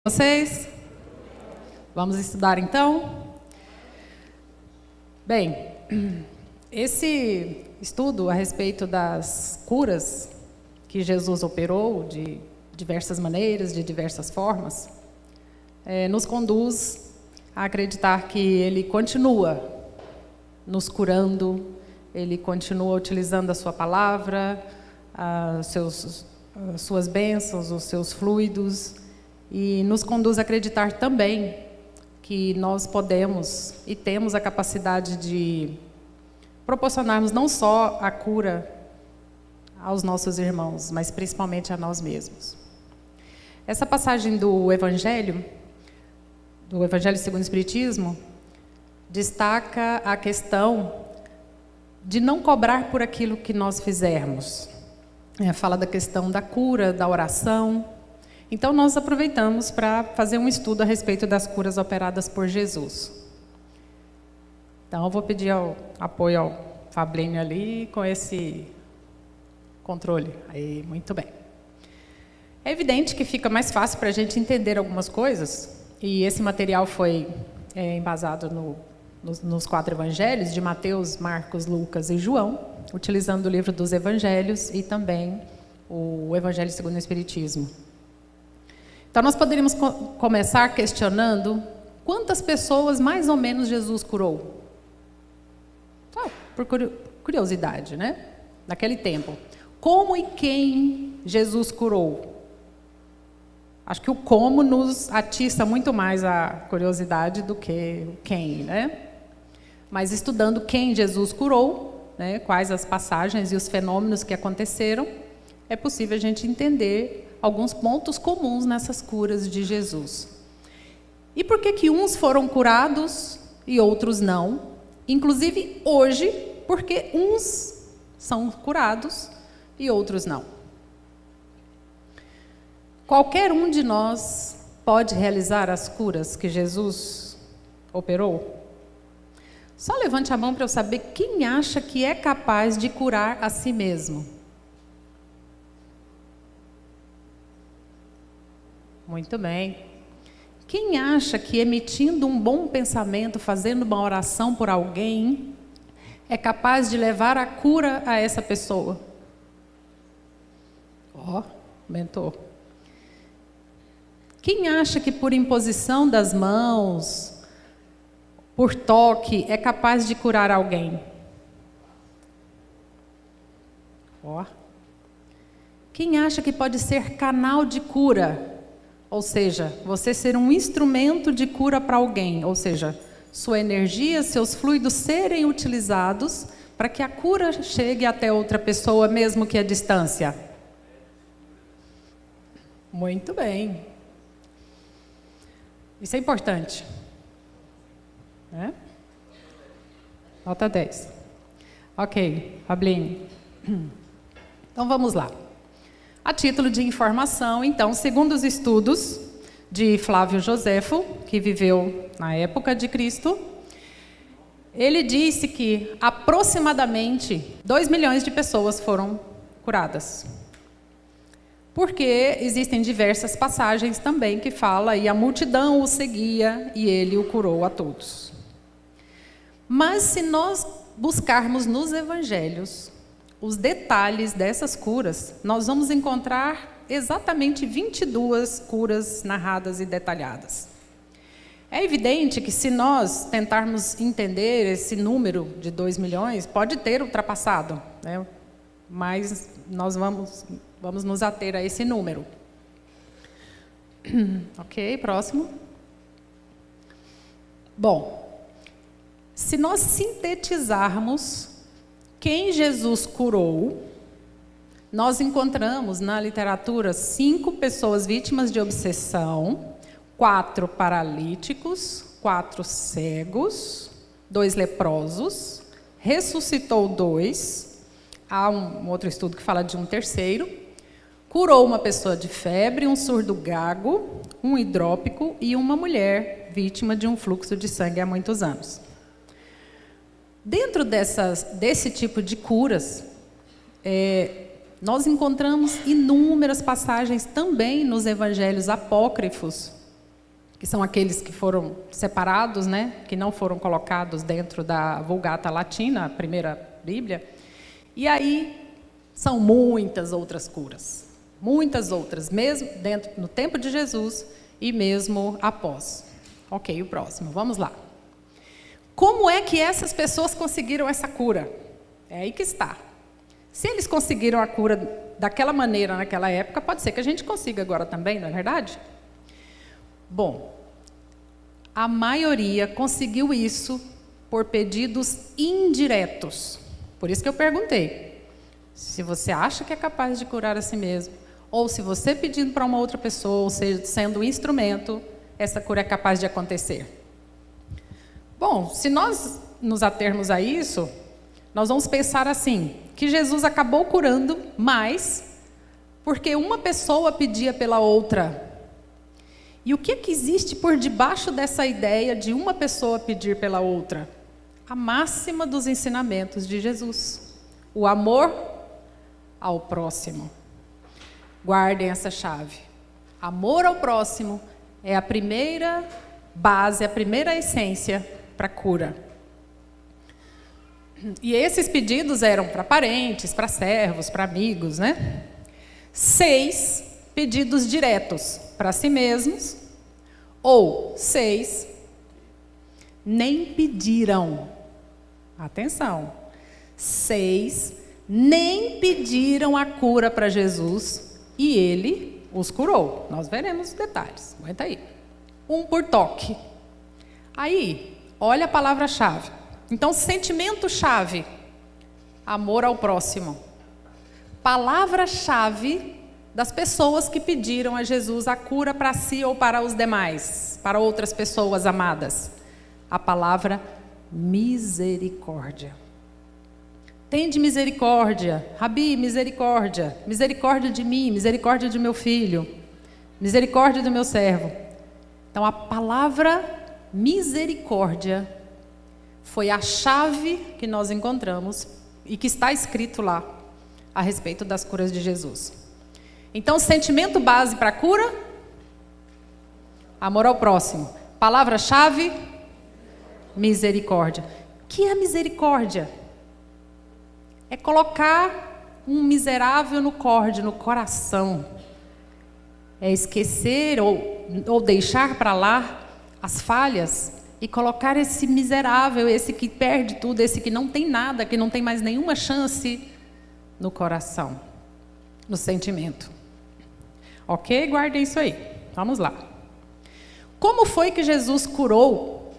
Vocês? Vamos estudar então? Bem, esse estudo a respeito das curas que Jesus operou de diversas maneiras, de diversas formas, nos conduz a acreditar que Ele continua nos curando, Ele continua utilizando a sua palavra, as suas bênçãos, os seus fluidos, e nos conduz a acreditar também que nós podemos e temos a capacidade de proporcionarmos não só a cura aos nossos irmãos, mas principalmente a nós mesmos. Essa passagem do Evangelho segundo o Espiritismo, destaca a questão de não cobrar por aquilo que nós fizermos. Fala da questão da cura, da oração. Então, nós aproveitamos para fazer um estudo a respeito das curas operadas por Jesus. Então, eu vou pedir apoio ao Fablinho ali com esse controle. Aí, muito bem. É evidente que fica mais fácil para a gente entender algumas coisas, e esse material foi embasado nos 4 evangelhos, de Mateus, Marcos, Lucas e João, utilizando o livro dos evangelhos e também o Evangelho segundo o Espiritismo. Então, nós poderíamos começar questionando quantas pessoas mais ou menos Jesus curou. Só por curiosidade, né? Naquele tempo. Como e quem Jesus curou? Acho que o como nos atiça muito mais a curiosidade do que o quem, né? Mas estudando quem Jesus curou, né, quais as passagens e os fenômenos que aconteceram, é possível a gente entender alguns pontos comuns nessas curas de Jesus. E por que uns foram curados e outros não? Inclusive hoje, porque uns são curados e outros não. Qualquer um de nós pode realizar as curas que Jesus operou? Só levante a mão para eu saber quem acha que é capaz de curar a si mesmo. Muito bem. Quem acha que emitindo um bom pensamento, fazendo uma oração por alguém, é capaz de levar a cura a essa pessoa? Aumentou. Quem acha que por imposição das mãos, por toque, é capaz de curar alguém? Quem acha que pode ser canal de cura? Ou seja, você ser um instrumento de cura para alguém, ou seja, sua energia, seus fluidos serem utilizados para que a cura chegue até outra pessoa, mesmo que à distância. Muito bem. Isso é importante. Nota 10. Ok, Fablinho. Então vamos lá. A título de informação, então, segundo os estudos de Flávio Joséfo, que viveu na época de Cristo, ele disse que aproximadamente 2 milhões de pessoas foram curadas. Porque existem diversas passagens também que fala, e a multidão o seguia e ele o curou a todos. Mas se nós buscarmos nos evangelhos os detalhes dessas curas, nós vamos encontrar exatamente 22 curas narradas e detalhadas. É evidente que se nós tentarmos entender esse número de 2 milhões, pode ter ultrapassado, né? Mas nós vamos nos ater a esse número. Ok, próximo. Bom, se nós sintetizarmos quem Jesus curou, nós encontramos na literatura 5 pessoas vítimas de obsessão, 4 paralíticos, 4 cegos, 2 leprosos, ressuscitou 2, há um outro estudo que fala de um terceiro, curou uma pessoa de febre, um surdo gago, um hidrópico e uma mulher vítima de um fluxo de sangue há muitos anos. Dentro desse tipo de curas, nós encontramos inúmeras passagens também nos evangelhos apócrifos que são aqueles que foram separados, né, que não foram colocados dentro da Vulgata Latina, a primeira Bíblia. E aí são muitas outras curas, muitas outras, mesmo dentro no tempo de Jesus e mesmo após. Ok, o próximo, vamos lá. Como é que essas pessoas conseguiram essa cura? É aí que está. Se eles conseguiram a cura daquela maneira naquela época, pode ser que a gente consiga agora também, não é verdade? Bom, a maioria conseguiu isso por pedidos indiretos. Por isso que eu perguntei, se você acha que é capaz de curar a si mesmo, ou se você pedindo para uma outra pessoa, ou seja, sendo um instrumento, essa cura é capaz de acontecer. Bom, se nós nos atermos a isso, nós vamos pensar assim, que Jesus acabou curando mais porque uma pessoa pedia pela outra. E o que é que existe por debaixo dessa ideia de uma pessoa pedir pela outra? A máxima dos ensinamentos de Jesus. O amor ao próximo. Guardem essa chave. Amor ao próximo é a primeira base, a primeira essência para a cura. E esses pedidos eram para parentes, para servos, para amigos, né? 6 pedidos diretos para si mesmos, ou 6 nem pediram. Atenção. 6 nem pediram a cura para Jesus e ele os curou. Nós veremos os detalhes. Aguenta aí. 1 por toque. Aí, olha a palavra-chave. Então, sentimento-chave, amor ao próximo. Palavra-chave das pessoas que pediram a Jesus a cura para si ou para os demais, para outras pessoas amadas. A palavra misericórdia. Tende misericórdia, Rabi, misericórdia. Misericórdia de mim, misericórdia de meu filho, misericórdia do meu servo. Então, a palavra misericórdia foi a chave que nós encontramos e que está escrito lá a respeito das curas de Jesus. Então, sentimento base para a cura, amor ao próximo. Palavra-chave, misericórdia. O que é misericórdia? É colocar um miserável no corde, no coração. É esquecer ou deixar para lá as falhas e colocar esse miserável, esse que perde tudo, esse que não tem nada, que não tem mais nenhuma chance no coração, no sentimento. Ok? Guardem isso aí. Vamos lá. Como foi que Jesus curou?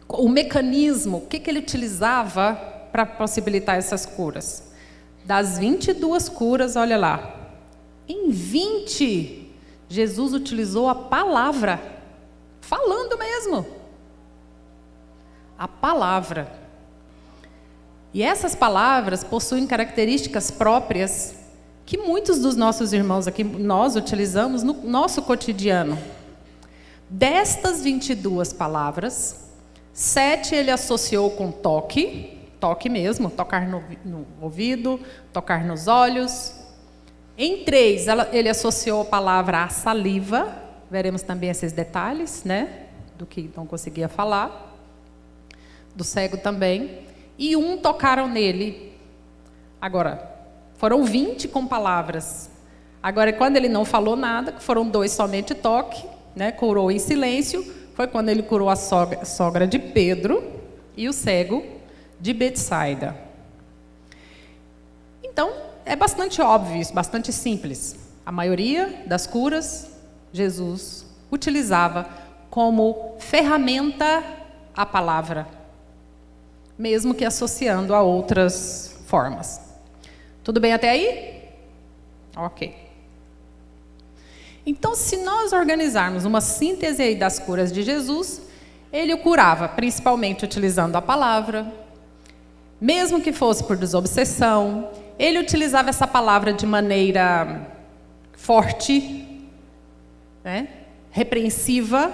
O mecanismo, o que ele utilizava para possibilitar essas curas? Das 22 curas, olha lá. Em 20, Jesus utilizou a palavra, falando mesmo. A palavra. E essas palavras possuem características próprias que muitos dos nossos irmãos aqui, nós utilizamos no nosso cotidiano. Destas 22 palavras, 7 ele associou com toque mesmo, tocar no ouvido, tocar nos olhos. Em 3, ele associou a palavra à saliva, veremos também esses detalhes, né, do que não conseguia falar. Do cego também, e 1 tocaram nele. Agora, foram 20 com palavras. Agora, quando ele não falou nada, foram 2 somente toque, né, curou em silêncio, foi quando ele curou a sogra de Pedro e o cego de Betsaida. Então, é bastante óbvio isso, bastante simples. A maioria das curas, Jesus utilizava como ferramenta a palavra, mesmo que associando a outras formas. Tudo bem até aí? Ok. Então, se nós organizarmos uma síntese aí das curas de Jesus, ele o curava principalmente utilizando a palavra, mesmo que fosse por desobsessão. Ele utilizava essa palavra de maneira forte, né? Repreensiva,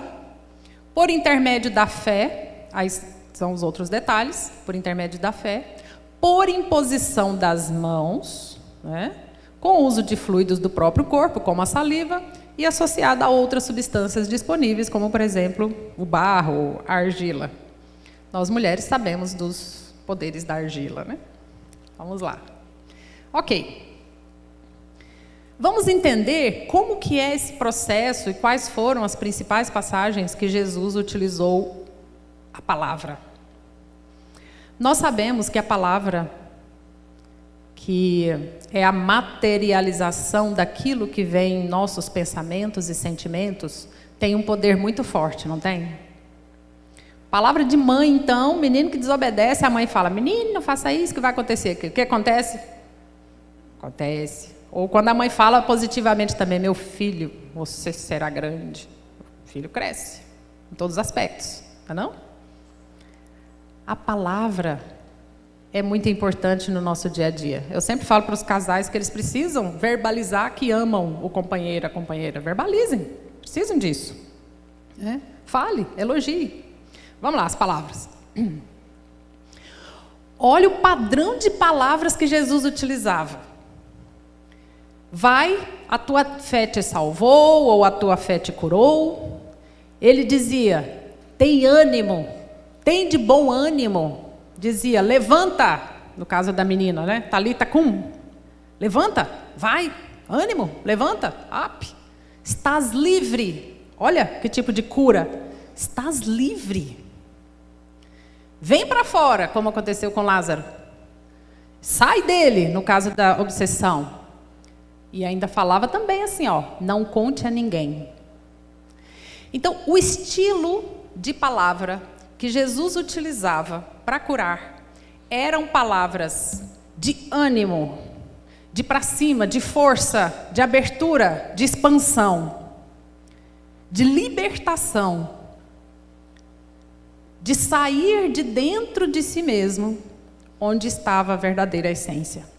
por intermédio da fé. Aí são os outros detalhes, por intermédio da fé, por imposição das mãos, né, com o uso de fluidos do próprio corpo, como a saliva, e associada a outras substâncias disponíveis, como, por exemplo, o barro, a argila. Nós, mulheres, sabemos dos poderes da argila, né? Vamos lá. Ok. Vamos entender como que é esse processo e quais foram as principais passagens que Jesus utilizou a palavra. Nós sabemos que a palavra, que é a materialização daquilo que vem em nossos pensamentos e sentimentos, tem um poder muito forte, não tem? Palavra de mãe, então, menino que desobedece, a mãe fala, menino, não faça isso, que vai acontecer. O que acontece? Acontece. Ou quando a mãe fala positivamente também, meu filho, você será grande. O filho cresce, em todos os aspectos, não é não? A palavra é muito importante no nosso dia a dia. Eu sempre falo para os casais que eles precisam verbalizar que amam o companheiro, a companheira. Verbalizem, precisam disso. Fale, elogie. Vamos lá, as palavras. Olha o padrão de palavras que Jesus utilizava. Vai, a tua fé te salvou, ou a tua fé te curou. Ele dizia, tem ânimo, tem de bom ânimo. Dizia, levanta, no caso da menina, né? Talita cum, levanta, vai, ânimo, levanta, up. Estás livre. Olha que tipo de cura. Estás livre. Vem para fora, como aconteceu com Lázaro. Sai dele, no caso da obsessão. E ainda falava também assim, ó, não conte a ninguém. Então, o estilo de palavra que Jesus utilizava para curar eram palavras de ânimo, de para cima, de força, de abertura, de expansão, de libertação, de sair de dentro de si mesmo, onde estava a verdadeira essência.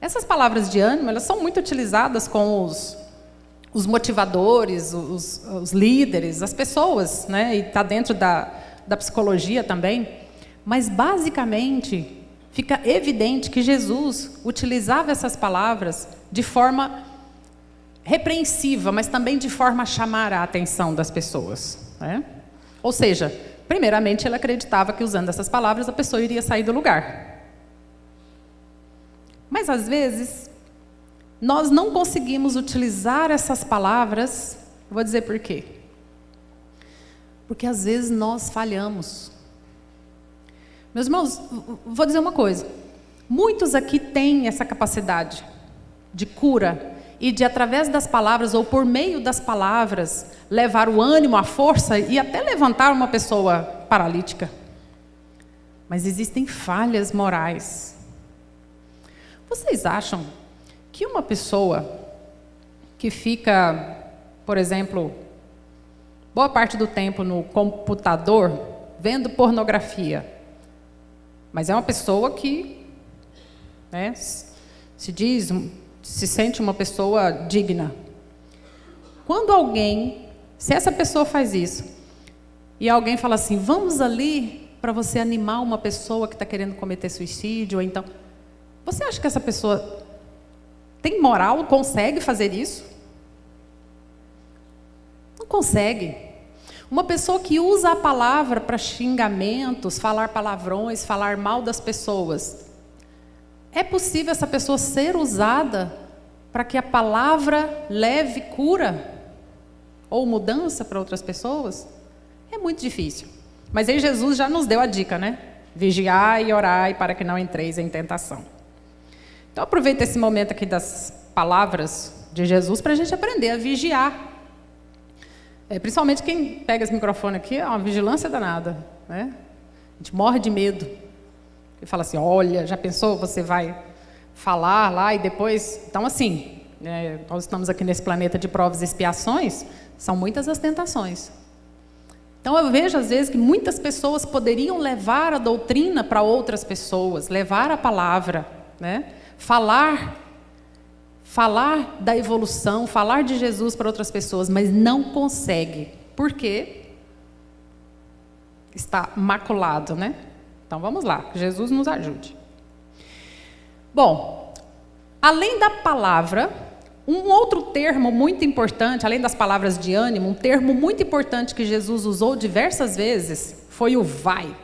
Essas palavras de ânimo, elas são muito utilizadas com os motivadores, os líderes, as pessoas, né? E está dentro da psicologia também. Mas, basicamente, fica evidente que Jesus utilizava essas palavras de forma repreensiva, mas também de forma a chamar a atenção das pessoas, né? Ou seja, primeiramente, ele acreditava que usando essas palavras a pessoa iria sair do lugar. Mas, às vezes, nós não conseguimos utilizar essas palavras. Eu vou dizer por quê. Porque, às vezes, nós falhamos. Meus irmãos, vou dizer uma coisa. Muitos aqui têm essa capacidade de cura e de, através das palavras ou por meio das palavras, levar o ânimo, a força e até levantar uma pessoa paralítica. Mas existem falhas morais. Vocês acham que uma pessoa que fica, por exemplo, boa parte do tempo no computador, vendo pornografia, mas é uma pessoa que, né, se sente uma pessoa digna. Quando se essa pessoa faz isso, e alguém fala assim, vamos ali para você animar uma pessoa que está querendo cometer suicídio, ou então... Você acha que essa pessoa tem moral, consegue fazer isso? Não consegue. Uma pessoa que usa a palavra para xingamentos, falar palavrões, falar mal das pessoas, é possível essa pessoa ser usada para que a palavra leve cura ou mudança para outras pessoas? É muito difícil. Mas aí Jesus já nos deu a dica, né? Vigiai e orai para que não entreis em tentação. Então, aproveita esse momento aqui das palavras de Jesus para a gente aprender a vigiar. Principalmente quem pega esse microfone aqui, é uma vigilância danada, né? A gente morre de medo. E fala assim, olha, já pensou, você vai falar lá e depois... Então, assim, nós estamos aqui nesse planeta de provas e expiações, são muitas as tentações. Então, eu vejo, às vezes, que muitas pessoas poderiam levar a doutrina para outras pessoas, levar a palavra, né? Falar da evolução, falar de Jesus para outras pessoas, mas não consegue. Por quê? Está maculado, né? Então, vamos lá, que Jesus nos ajude. Bom, além da palavra, Um outro termo muito importante, além das palavras de ânimo, um termo muito importante que Jesus usou diversas vezes foi o vai.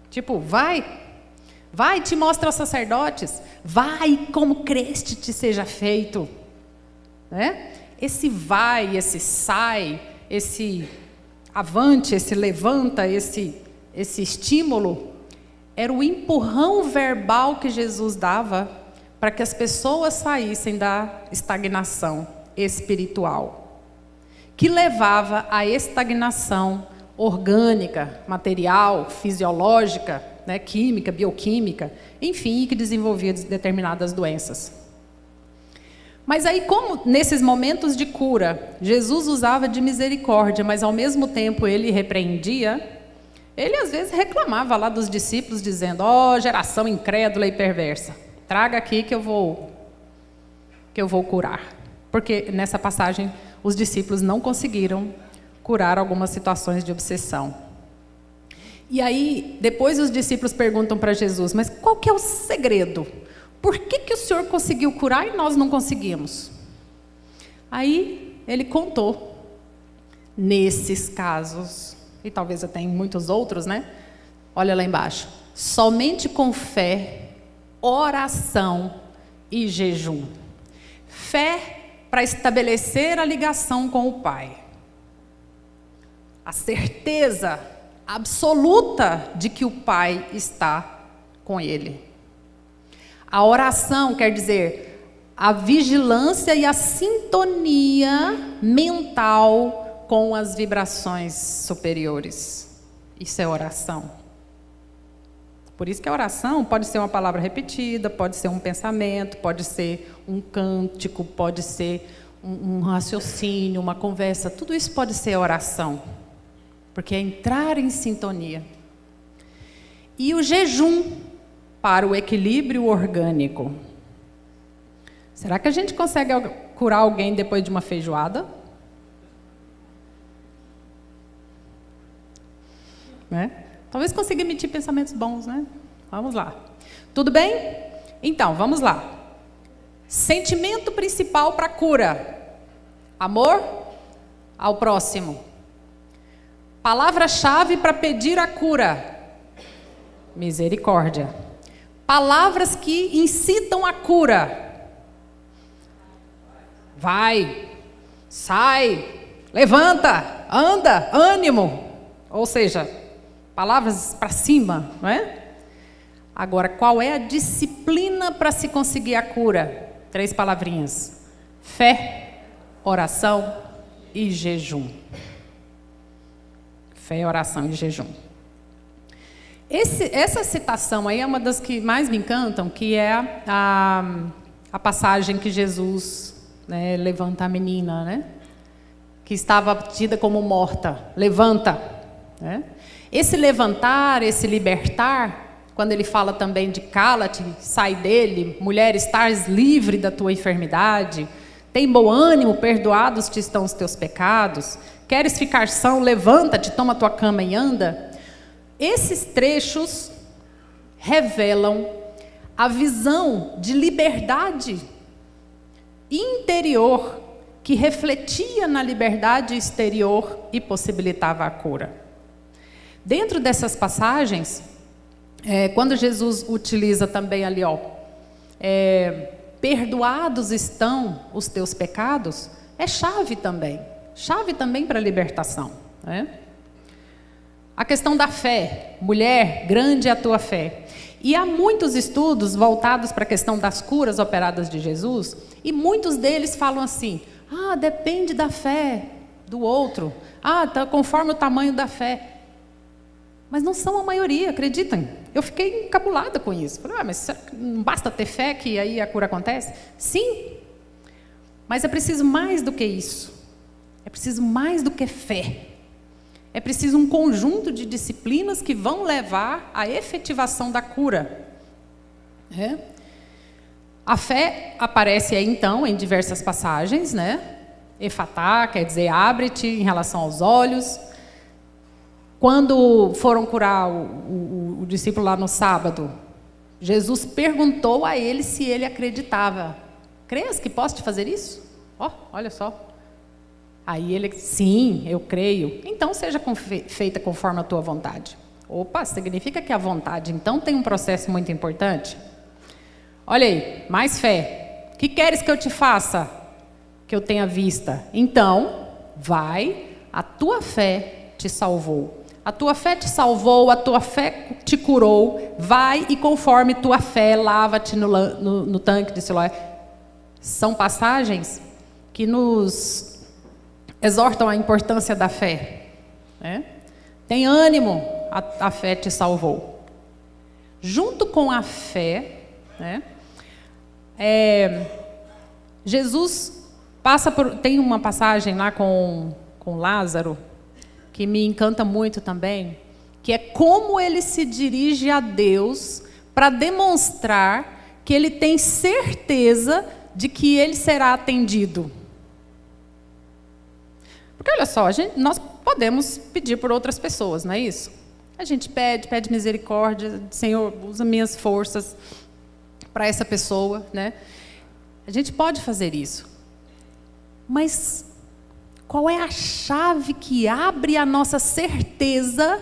Tipo, vai, te mostra aos sacerdotes, vai, como creste te seja feito. Né? Esse vai, esse sai, esse avante, esse levanta, esse estímulo, era o empurrão verbal que Jesus dava para que as pessoas saíssem da estagnação espiritual, que levava à estagnação orgânica, material, fisiológica, né, química, bioquímica, enfim, que desenvolvia determinadas doenças. Mas aí, como nesses momentos de cura, Jesus usava de misericórdia, mas ao mesmo tempo ele repreendia, ele às vezes reclamava lá dos discípulos, dizendo: ó, geração incrédula e perversa, traga aqui que eu vou curar. Porque nessa passagem os discípulos não conseguiram curar algumas situações de obsessão. E aí, depois os discípulos perguntam para Jesus: mas qual que é o segredo? Por que o Senhor conseguiu curar e nós não conseguimos? Aí ele contou, nesses casos, e talvez até em muitos outros, né? Olha lá embaixo. Somente com fé, oração e jejum. Fé para estabelecer a ligação com o Pai. A certeza absoluta de que o Pai está com ele. A oração quer dizer a vigilância e a sintonia mental com as vibrações superiores. Isso é oração. Por isso que a oração pode ser uma palavra repetida, pode ser um pensamento, pode ser um cântico, pode ser um raciocínio, uma conversa. Tudo isso pode ser oração, porque é entrar em sintonia. E o jejum para o equilíbrio orgânico. Será que a gente consegue curar alguém depois de uma feijoada? Né? Talvez consiga emitir pensamentos bons, né? Vamos lá. Tudo bem? Então, vamos lá. Sentimento principal para a cura: amor ao próximo. Palavra-chave para pedir a cura: misericórdia. Palavras que incitam a cura: vai, sai, levanta, anda, ânimo. Ou seja, palavras para cima, não é? Agora, qual é a disciplina para se conseguir a cura? 3 palavrinhas: fé, oração e jejum. Fé, oração e jejum. Essa citação aí é uma das que mais me encantam, que é a passagem que Jesus, né, levanta a menina, né, que estava tida como morta. Levanta. Né? Esse levantar, esse libertar, quando ele fala também de cala-te, sai dele, mulher, estás livre da tua enfermidade, tem bom ânimo, perdoados te estão os teus pecados, queres ficar são, levanta-te, toma tua cama e anda. Esses trechos revelam a visão de liberdade interior que refletia na liberdade exterior e possibilitava a cura. Dentro dessas passagens, quando Jesus utiliza também ali, perdoados estão os teus pecados, é chave também para a libertação, né? A questão da fé: mulher, grande é a tua fé. E há muitos estudos voltados para a questão das curas operadas de Jesus, e muitos deles falam assim: depende da fé do outro, tá conforme o tamanho da fé. Mas não são a maioria, acreditem. Eu fiquei encabulada com isso. Falei: mas será que não basta ter fé que aí a cura acontece? Sim, mas é preciso mais do que isso. É preciso mais do que fé. É preciso um conjunto de disciplinas que vão levar à efetivação da cura. A fé aparece aí, então, em diversas passagens, né? Efatá, quer dizer, abre-te em relação aos olhos. Quando foram curar o discípulo lá no sábado, Jesus perguntou a ele se ele acreditava: crês que posso te fazer isso? Olha só. Aí ele, sim, eu creio. Então seja feita conforme a tua vontade. Opa, significa que a vontade, então, tem um processo muito importante? Olha aí, mais fé. Que queres que eu te faça? Que eu tenha vista. Então, vai, a tua fé te salvou. A tua fé te salvou, a tua fé te curou. Vai e conforme tua fé, lava-te no tanque de Siloé. São passagens que nos exortam a importância da fé. Né? Tem ânimo, a fé te salvou. Junto com a fé, né, Jesus passa por... Tem uma passagem lá com Lázaro, que me encanta muito também, que é como ele se dirige a Deus para demonstrar que ele tem certeza de que ele será atendido. Porque olha só, nós podemos pedir por outras pessoas, não é isso? A gente pede misericórdia, Senhor, usa minhas forças para essa pessoa, né? A gente pode fazer isso. Mas qual é a chave que abre a nossa certeza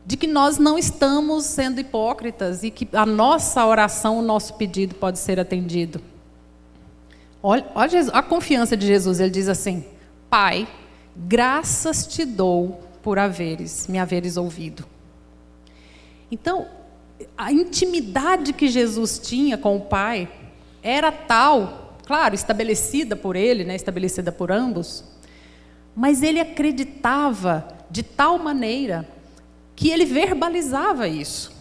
de que nós não estamos sendo hipócritas e que a nossa oração, o nosso pedido pode ser atendido? Olha a confiança de Jesus, ele diz assim: Pai, graças te dou por me haveres ouvido. Então, a intimidade que Jesus tinha com o Pai era tal, claro, estabelecida por ele, né, estabelecida por ambos, mas ele acreditava de tal maneira que ele verbalizava isso.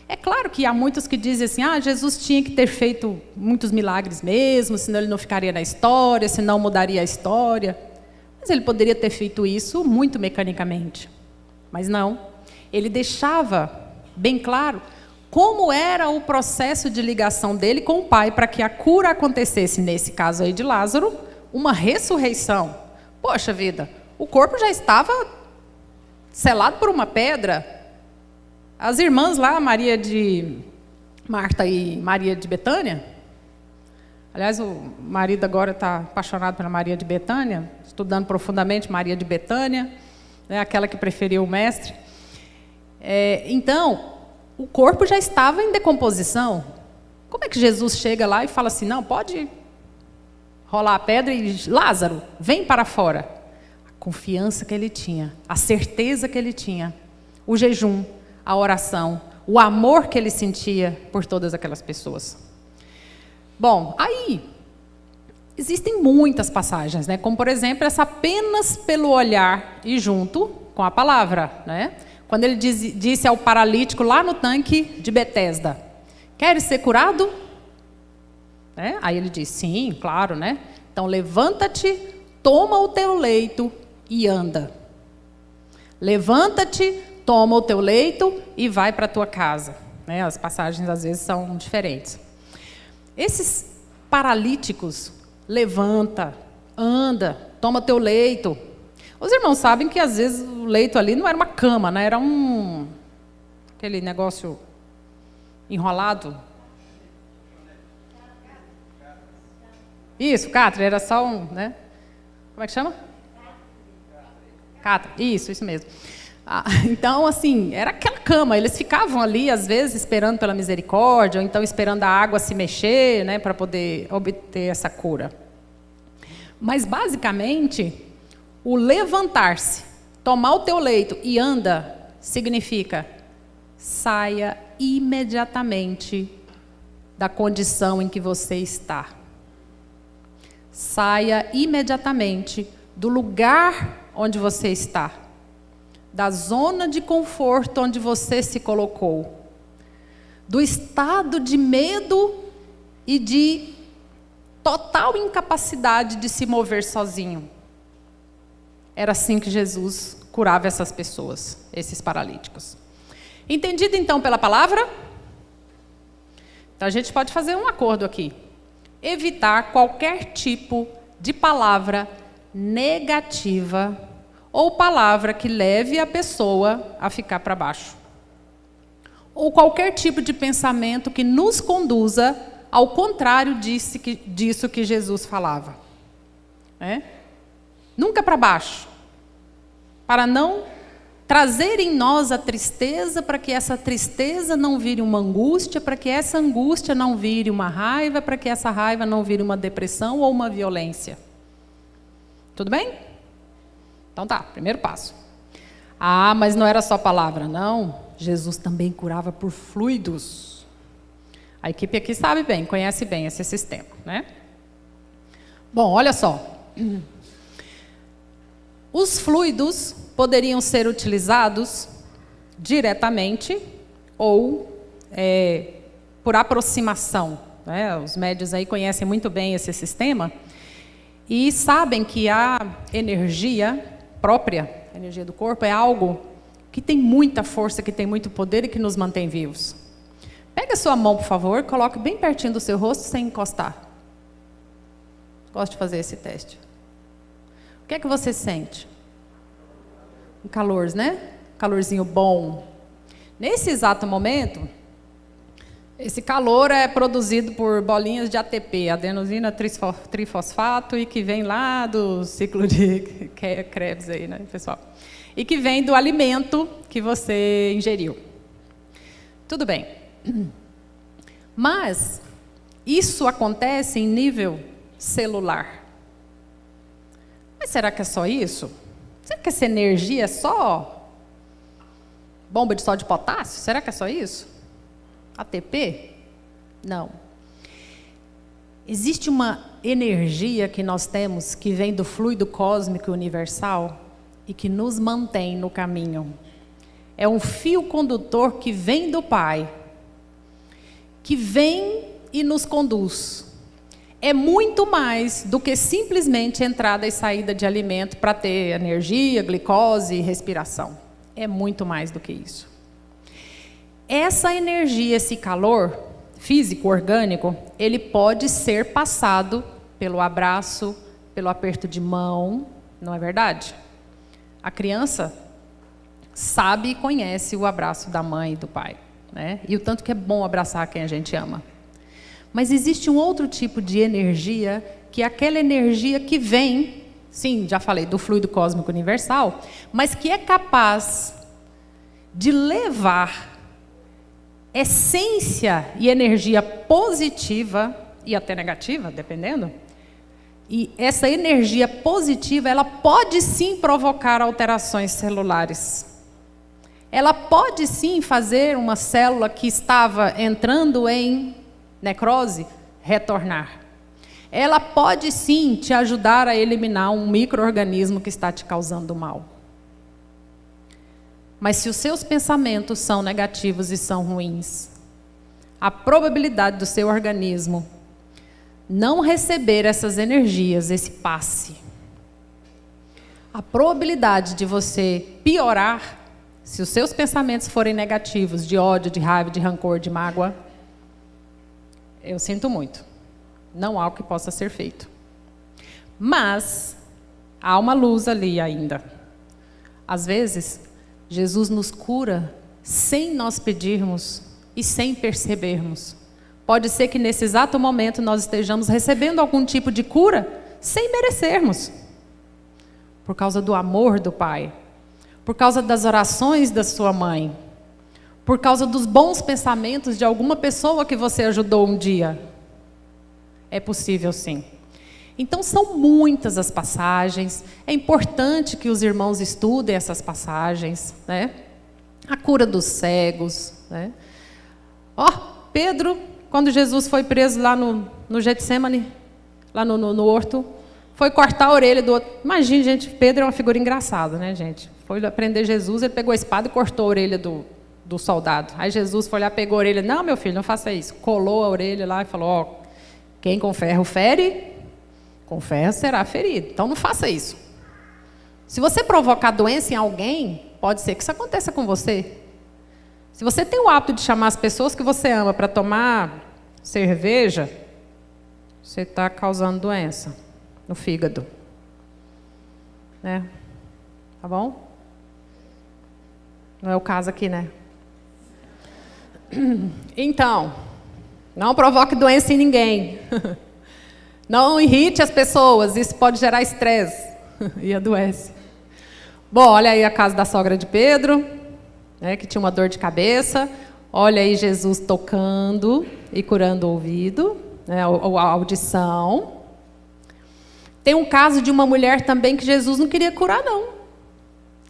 É claro que há muitos que dizem assim, Jesus tinha que ter feito muitos milagres mesmo, senão ele não ficaria na história, senão mudaria a história. Mas ele poderia ter feito isso muito mecanicamente. Mas não, ele deixava bem claro como era o processo de ligação dele com o Pai para que a cura acontecesse, nesse caso aí de Lázaro, uma ressurreição. Poxa vida, o corpo já estava selado por uma pedra. As irmãs lá, Marta e Maria de Betânia, aliás, o marido agora está apaixonado pela Maria de Betânia, estudando profundamente Maria de Betânia, né, aquela que preferiu o mestre. Então, o corpo já estava em decomposição. Como é que Jesus chega lá e fala assim, não, pode rolar a pedra e Lázaro, vem para fora? A confiança que ele tinha, a certeza que ele tinha, o jejum, a oração, o amor que ele sentia por todas aquelas pessoas. Bom, aí existem muitas passagens, né? Como por exemplo, essa apenas pelo olhar e junto com a palavra, né? Quando ele disse ao paralítico lá no tanque de Betesda, queres ser curado? Né? Aí ele disse, sim, claro, né? Então levanta-te, toma o teu leito e anda. Levanta-te, toma o teu leito e vai para a tua casa. Né? As passagens às vezes são diferentes. Esses paralíticos, levanta, anda, toma teu leito. Os irmãos sabem que às vezes o leito ali não era uma cama, né? Era aquele negócio enrolado. Isso, catre, era só né? Como é que chama? Catre, isso mesmo. Então, assim, era aquela cama, eles ficavam ali, às vezes, esperando pela misericórdia, ou então esperando a água se mexer, né, para poder obter essa cura. Mas, basicamente, o levantar-se, tomar o teu leito e anda, significa saia imediatamente da condição em que você está. Saia imediatamente do lugar onde você está. Da zona de conforto onde você se colocou, do estado de medo e de total incapacidade de se mover sozinho. Era assim que Jesus curava essas pessoas, esses paralíticos. Entendido então pela palavra? Então a gente pode fazer um acordo aqui. Evitar qualquer tipo de palavra negativa ou palavra que leve a pessoa a ficar para baixo. Ou qualquer tipo de pensamento que nos conduza ao contrário disso que Jesus falava. né? Nunca para baixo, para não trazer em nós a tristeza, para que essa tristeza não vire uma angústia, para que essa angústia não vire uma raiva, para que essa raiva não vire uma depressão ou uma violência. Tudo bem? Então tá, primeiro passo. Ah, mas não era só palavra, não. Jesus também curava por fluidos. A equipe aqui sabe bem, conhece bem esse sistema, né? Bom, olha só. Os fluidos poderiam ser utilizados diretamente ou por aproximação, né? Os médios aí conhecem muito bem esse sistema e sabem que a energia própria, a energia do corpo, é algo que tem muita força, que tem muito poder e que nos mantém vivos. Pega a sua mão, por favor, coloque bem pertinho do seu rosto sem encostar. Gosto de fazer esse teste. O que é que você sente? Um calor, né? Calorzinho bom. Nesse exato momento, esse calor é produzido por bolinhas de ATP, adenosina trifosfato, e que vem lá do ciclo de Krebs aí, né, pessoal? E que vem do alimento que você ingeriu. Tudo bem. Mas isso acontece em nível celular. Mas será que é só isso? Será que essa energia é só bomba de sódio de potássio? Será que é só isso? ATP? Não. Existe uma energia que nós temos que vem do fluido cósmico universal e que nos mantém no caminho. É um fio condutor que vem do Pai, que vem e nos conduz. É muito mais do que simplesmente entrada e saída de alimento para ter energia, glicose e respiração. É muito mais do que isso. Essa energia, esse calor físico, orgânico, ele pode ser passado pelo abraço, pelo aperto de mão, não é verdade? A criança sabe e conhece o abraço da mãe e do pai, né? E o tanto que é bom abraçar quem a gente ama. Mas existe um outro tipo de energia, que é aquela energia que vem, sim, já falei, do fluido cósmico universal, mas que é capaz de levar essência e energia positiva, e até negativa, dependendo. E essa energia positiva, ela pode sim provocar alterações celulares. Ela pode sim fazer uma célula que estava entrando em necrose retornar. Ela pode sim te ajudar a eliminar um micro-organismo que está te causando mal. Mas se os seus pensamentos são negativos e são ruins, a probabilidade do seu organismo não receber essas energias, esse passe, a probabilidade de você piorar, se os seus pensamentos forem negativos, de ódio, de raiva, de rancor, de mágoa, eu sinto muito. Não há o que possa ser feito. Mas há uma luz ali ainda. Às vezes, Jesus nos cura sem nós pedirmos e sem percebermos. Pode ser que nesse exato momento nós estejamos recebendo algum tipo de cura sem merecermos. Por causa do amor do Pai. Por causa das orações da sua mãe. Por causa dos bons pensamentos de alguma pessoa que você ajudou um dia. É possível sim. Então são muitas as passagens. É importante que os irmãos estudem essas passagens, né? A cura dos cegos, né? Pedro, quando Jesus foi preso lá no Getsemane, lá no horto, foi cortar a orelha do outro. Imagina, gente, Pedro é uma figura engraçada, né, gente? Foi prender Jesus, ele pegou a espada e cortou a orelha do soldado. Aí Jesus foi lá, pegou a orelha. Não, meu filho, não faça isso. Colou a orelha lá e falou, quem com ferro fere, com ferro será ferido. Então não faça isso. Se você provocar doença em alguém, pode ser que isso aconteça com você. Se você tem o hábito de chamar as pessoas que você ama para tomar cerveja, você está causando doença no fígado. Né? Tá bom? Não é o caso aqui, né? Então, não provoque doença em ninguém. Não irrite as pessoas, isso pode gerar estresse e adoece. Bom, olha aí a casa da sogra de Pedro, né, que tinha uma dor de cabeça. Olha aí Jesus tocando e curando o ouvido, né, a audição. Tem um caso de uma mulher também que Jesus não queria curar, não.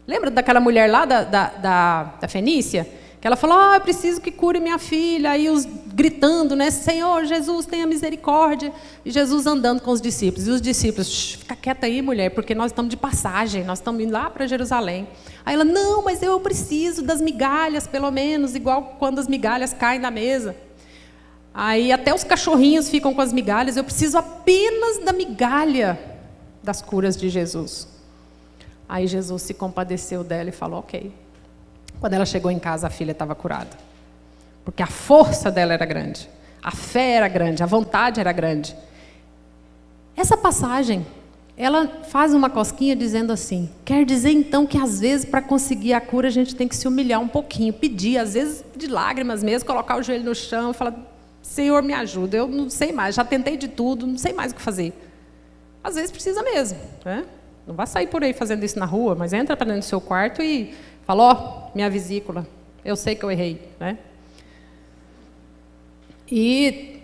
Lembra daquela mulher lá da Fenícia? Que ela falou, eu preciso que cure minha filha. Aí os gritando, né? Senhor, Jesus, tenha misericórdia. E Jesus andando com os discípulos. E os discípulos, fica quieta aí, mulher, porque nós estamos de passagem, nós estamos indo lá para Jerusalém. Aí ela, não, mas eu preciso das migalhas, pelo menos, igual quando as migalhas caem na mesa. Aí até os cachorrinhos ficam com as migalhas, eu preciso apenas da migalha das curas de Jesus. Aí Jesus se compadeceu dela e falou, ok. Quando ela chegou em casa, a filha estava curada. Porque a força dela era grande, a fé era grande, a vontade era grande. Essa passagem, ela faz uma cosquinha dizendo assim, quer dizer então que às vezes para conseguir a cura a gente tem que se humilhar um pouquinho, pedir, às vezes de lágrimas mesmo, colocar o joelho no chão e falar, Senhor, me ajuda, eu não sei mais, já tentei de tudo, não sei mais o que fazer. Às vezes precisa mesmo, né? Não vai sair por aí fazendo isso na rua, mas entra para dentro do seu quarto e fala, minha vesícula, eu sei que eu errei, né? E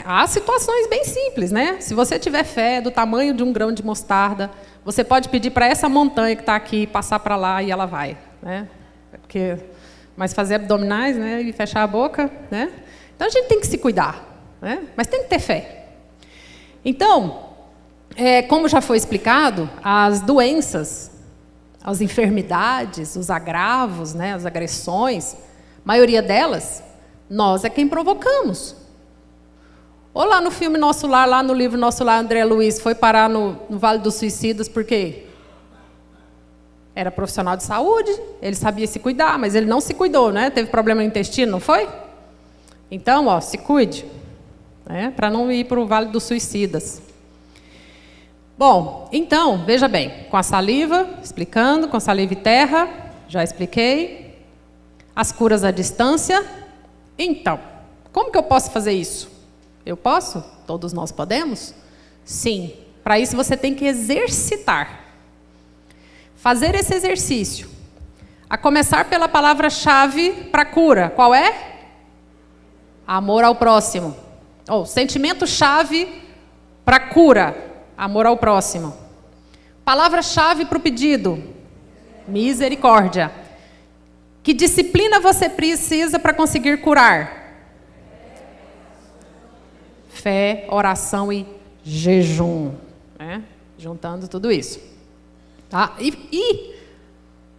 há situações bem simples, né? Se você tiver fé do tamanho de um grão de mostarda, você pode pedir para essa montanha que está aqui passar para lá e ela vai, né? Mas fazer abdominais, né? E fechar a boca, né? Então a gente tem que se cuidar, né? Mas tem que ter fé. Então, como já foi explicado, as doenças, as enfermidades, os agravos, né, as agressões, a maioria delas, nós é quem provocamos. Ou lá no filme Nosso Lar, lá no livro Nosso Lar, André Luiz foi parar no Vale dos Suicidas, por quê? Era profissional de saúde, ele sabia se cuidar, mas ele não se cuidou, né? Teve problema no intestino, não foi? Então, se cuide, né, para não ir para o Vale dos Suicidas. Bom, então, veja bem, com a saliva, explicando, com saliva e terra, já expliquei. As curas à distância. Então, como que eu posso fazer isso? Eu posso? Todos nós podemos? Sim. Para isso você tem que exercitar. Fazer esse exercício. A começar pela palavra-chave para cura. Qual é? Amor ao próximo. Sentimento-chave para cura. Amor ao próximo. Palavra-chave para o pedido. Misericórdia. Que disciplina você precisa para conseguir curar? Fé, oração e jejum. Né? Juntando tudo isso. Tá?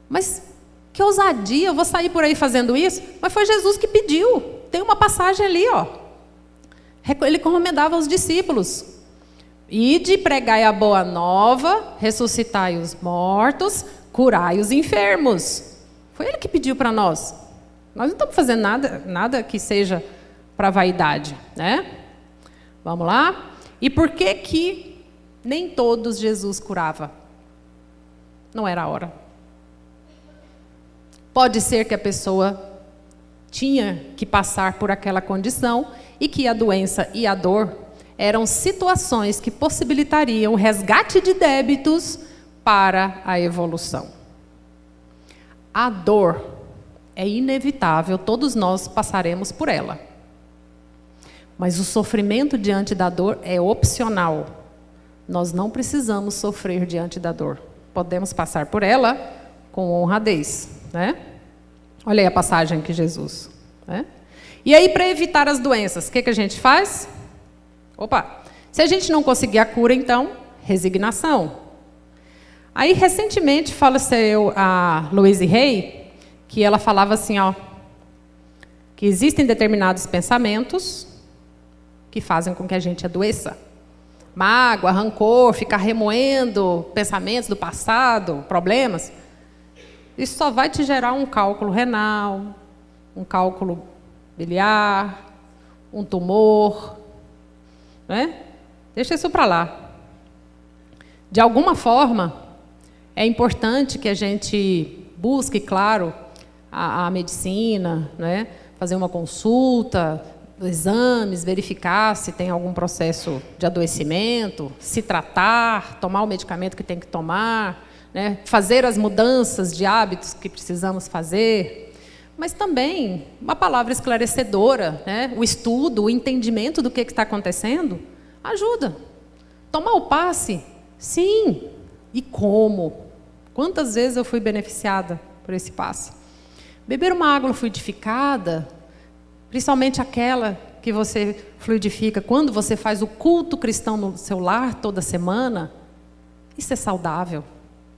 Mas que ousadia, eu vou sair por aí fazendo isso? Mas foi Jesus que pediu. Tem uma passagem ali, ó. Ele recomendava aos discípulos. Ide, pregai a boa nova, ressuscitai os mortos, curai os enfermos. Foi ele que pediu para nós. Nós não estamos fazendo nada que seja para vaidade, né? Vamos lá? E por que nem todos Jesus curava? Não era a hora. Pode ser que a pessoa tinha que passar por aquela condição e que a doença e a dor eram situações que possibilitariam o resgate de débitos para a evolução. A dor é inevitável, todos nós passaremos por ela. Mas o sofrimento diante da dor é opcional. Nós não precisamos sofrer diante da dor. Podemos passar por ela com honradez, né? Olha aí a passagem que Jesus, né? E aí, para evitar as doenças, o que a gente faz? Se a gente não conseguir a cura, então, resignação. Aí, recentemente, faleceu a Louise Hay, que ela falava assim, que existem determinados pensamentos que fazem com que a gente adoeça. Mágoa, rancor, ficar remoendo pensamentos do passado, problemas. Isso só vai te gerar um cálculo renal, um cálculo biliar, um tumor, né? Deixa isso para lá. De alguma forma, é importante que a gente busque, claro, a medicina, né? Fazer uma consulta, exames, verificar se tem algum processo de adoecimento, se tratar, tomar o medicamento que tem que tomar, né? Fazer as mudanças de hábitos que precisamos fazer, mas também uma palavra esclarecedora, né? O estudo, o entendimento do que está acontecendo, ajuda. Tomar o passe? Sim. E como? Quantas vezes eu fui beneficiada por esse passe? Beber uma água fluidificada, principalmente aquela que você fluidifica quando você faz o culto cristão no seu lar toda semana, isso é saudável.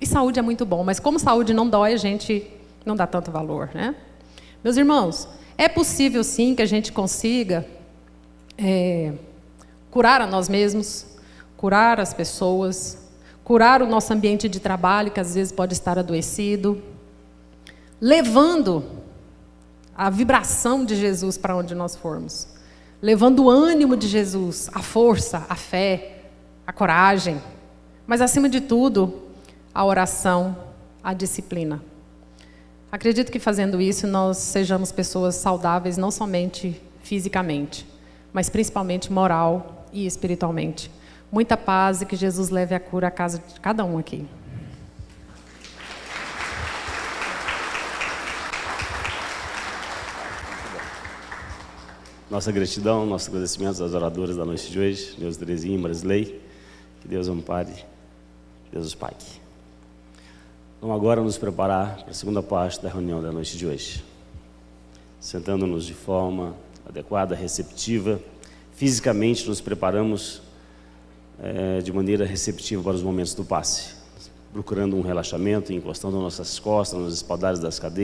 E saúde é muito bom, mas como saúde não dói, a gente não dá tanto valor, né? Meus irmãos, é possível sim que a gente consiga curar a nós mesmos, curar as pessoas, curar o nosso ambiente de trabalho, que às vezes pode estar adoecido, levando a vibração de Jesus para onde nós formos, levando o ânimo de Jesus, a força, a fé, a coragem, mas acima de tudo, a oração, a disciplina. Acredito que fazendo isso nós sejamos pessoas saudáveis, não somente fisicamente, mas principalmente moral e espiritualmente. Muita paz e que Jesus leve a cura à casa de cada um aqui. Nossa gratidão, nossos agradecimentos às oradoras da noite de hoje, Deus Terezinha, Marisley, que Deus ampare, Deus os pague. Vamos agora nos preparar para a segunda parte da reunião da noite de hoje. Sentando-nos de forma adequada, receptiva, fisicamente nos preparamos de maneira receptiva para os momentos do passe, procurando um relaxamento, encostando nossas costas nos espaldares das cadeiras,